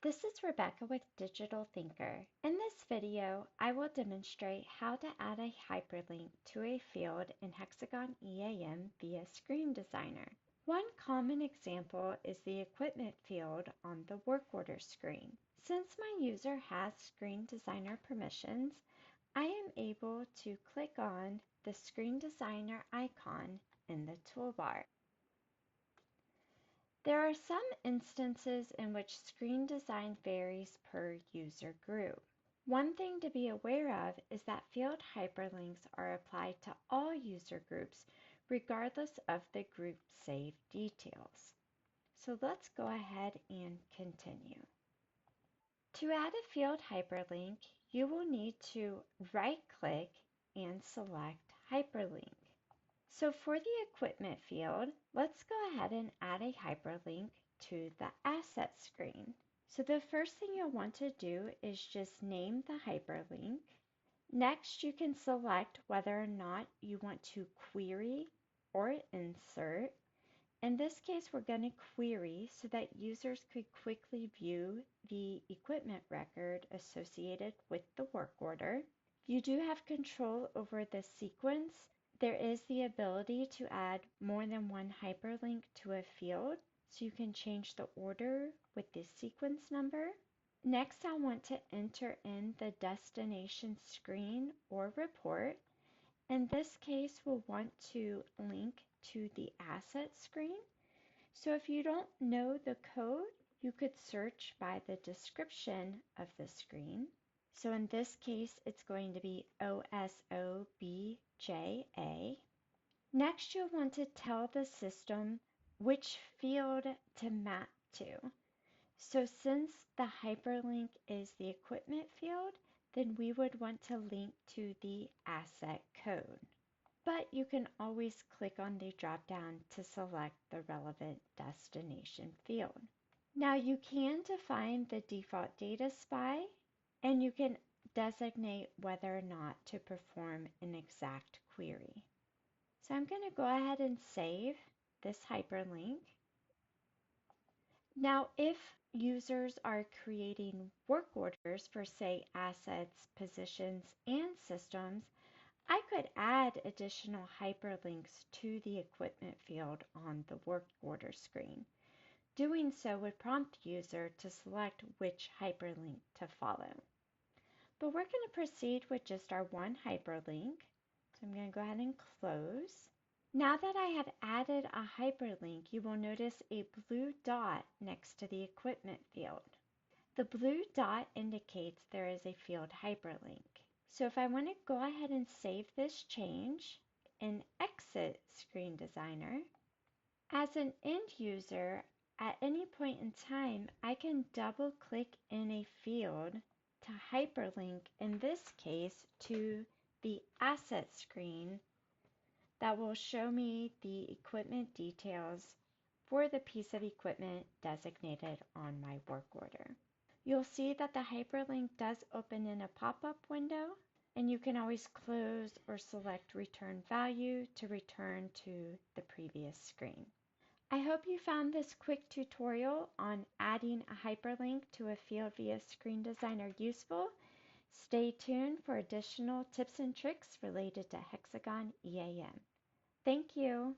This is Rebecca with Digital Thinker. In this video, I will demonstrate how to add a hyperlink to a field in Hexagon EAM via Screen Designer. One common example is the equipment field on the work order screen. Since my user has Screen Designer permissions, I am able to click on the Screen Designer icon in the toolbar. There are some instances in which screen design varies per user group. One thing to be aware of is that field hyperlinks are applied to all user groups regardless of the group saved details. So let's go ahead and continue. To add a field hyperlink, you will need to right-click and select Hyperlink. So for the equipment field, let's go ahead and add a hyperlink to the asset screen. So the first thing you'll want to do is just name the hyperlink. Next, you can select whether or not you want to query or insert. In this case, we're going to query so that users could quickly view the equipment record associated with the work order. You do have control over the sequence. There is the ability to add more than one hyperlink to a field, so you can change the order with the sequence number. Next, I want to enter in the destination screen or report. In this case, we'll want to link to the asset screen. So if you don't know the code, you could search by the description of the screen. So in this case, it's going to be OSOBJA. Next, you'll want to tell the system which field to map to. So since the hyperlink is the equipment field, then we would want to link to the asset code. But you can always click on the drop-down to select the relevant destination field. Now you can define the default data spy, and you can designate whether or not to perform an exact query. So I'm going to go ahead and save this hyperlink. Now, if users are creating work orders for, say, assets, positions, and systems, I could add additional hyperlinks to the equipment field on the work order screen. Doing so would prompt the user to select which hyperlink to follow. But we're going to proceed with just our one hyperlink. So I'm going to go ahead and close. Now that I have added a hyperlink, you will notice a blue dot next to the equipment field. The blue dot indicates there is a field hyperlink. So if I want to go ahead and save this change and exit Screen Designer, as an end user, at any point in time, I can double click in a field to hyperlink, in this case, to the asset screen that will show me the equipment details for the piece of equipment designated on my work order. You'll see that the hyperlink does open in a pop-up window, and you can always close or select return value to return to the previous screen. I hope you found this quick tutorial on adding a hyperlink to a field via Screen Designer useful. Stay tuned for additional tips and tricks related to Hexagon EAM. Thank you.